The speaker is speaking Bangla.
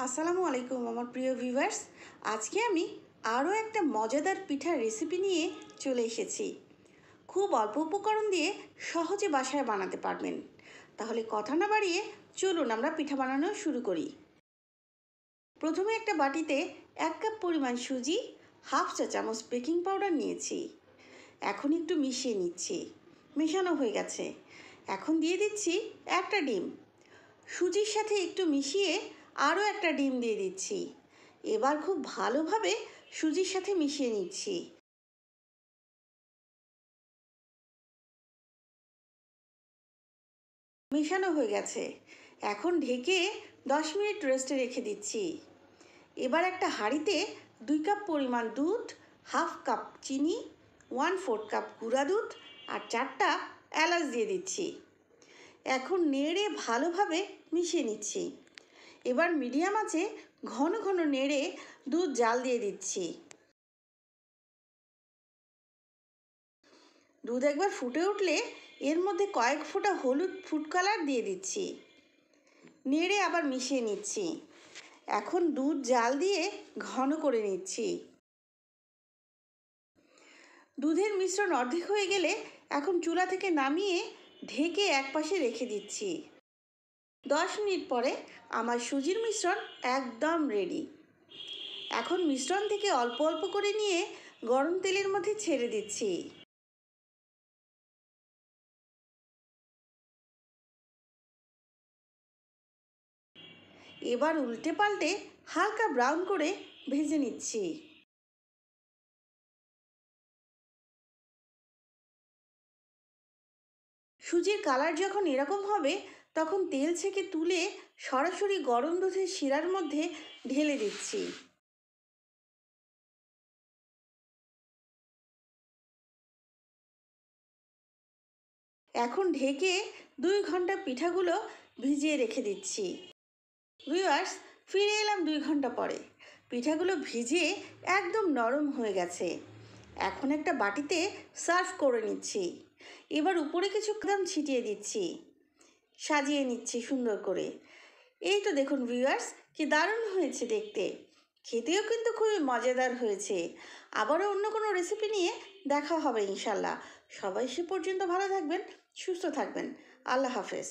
আসসালামু আলাইকুম আমার প্রিয় ভিউয়ার্স। আজকে আমি আরও একটা মজাদার পিঠার রেসিপি নিয়ে চলে এসেছি। খুব অল্প উপকরণ দিয়ে সহজে বাসায় বানাতে পারবেন। তাহলে কথা না বাড়িয়ে চলুন আমরা পিঠা বানানো শুরু করি। প্রথমে একটা বাটিতে 1 কাপ পরিমাণ সুজি, হাফ চা চামচ বেকিং পাউডার নিয়েছি। এখন একটু মিশিয়ে নিচ্ছি। মেশানো হয়ে গেছে। এখন দিয়ে দিচ্ছি একটা ডিম। সুজির সাথে একটু মিশিয়ে আরও একটা ডিম দিয়ে দিচ্ছি। এবার খুব ভালোভাবে সুজির সাথে মিশিয়ে নিচ্ছি। মেশানো হয়ে গেছে। এখন ঢেকে 10 মিনিট রেস্টে রেখে দিচ্ছি। এবার একটা হাঁড়িতে 2 কাপ পরিমাণ দুধ, হাফ কাপ চিনি, 1/4 কাপ গুঁড়া দুধ আর 4টা এলাচ দিয়ে দিচ্ছি। এখন নেড়ে ভালোভাবে মিশিয়ে নিচ্ছি। এবার মিডিয়াম আঁচে ঘন ঘন নেড়ে দুধ জাল দিয়ে দিচ্ছি। দুধ একবার ফুটে উঠলে এর মধ্যে কয়েক ফোঁটা হলুদ ফুড কালার দিয়ে দিচ্ছি। নেড়ে আবার মিশিয়ে নিচ্ছি। এখন দুধ জাল দিয়ে ঘন করে নিচ্ছি। দুধের মিশ্রণ অর্ধেক হয়ে গেলে এখন চুলা থেকে নামিয়ে ঢেকে একপাশে রেখে দিচ্ছি। 10 মিনিট পরে আমার সুজির মিশ্রণ একদম রেডি। এখন মিশ্রণ থেকে অল্প অল্প করে নিয়ে গরম তেলের মধ্যে ছেড়ে দিচ্ছি। এবার উল্টে পাল্টে হালকা ব্রাউন করে ভেজে নিচ্ছি। সুজির কালার যখন এরকম হবে তখন তেল ছেঁকে তুলে সরাসরি গরম দুধের শিরার মধ্যে ঢেলে দিচ্ছি। এখন ঢেকে 2 ঘন্টা পিঠাগুলো ভিজিয়ে রেখে দিচ্ছি। ভিউয়ার্স, ফিরে এলাম 2 ঘন্টা পরে। পিঠাগুলো ভিজে একদম নরম হয়ে গেছে। এখন একটা বাটিতে সার্ভ করে নিচ্ছি। এবার উপরে কিছু বাদাম ছিটিয়ে দিচ্ছি। সাজিয়ে নিচ্ছি সুন্দর করে। এই তো দেখুন ভিউয়ার্স, কি দারুণ হয়েছে দেখতে। খেতেও কিন্তু খুবই মজাদার হয়েছে। আবারও অন্য কোনো রেসিপি নিয়ে দেখা হবে ইনশাল্লাহ। সবাই সে পর্যন্ত ভালো থাকবেন, সুস্থ থাকবেন। আল্লাহ হাফেজ।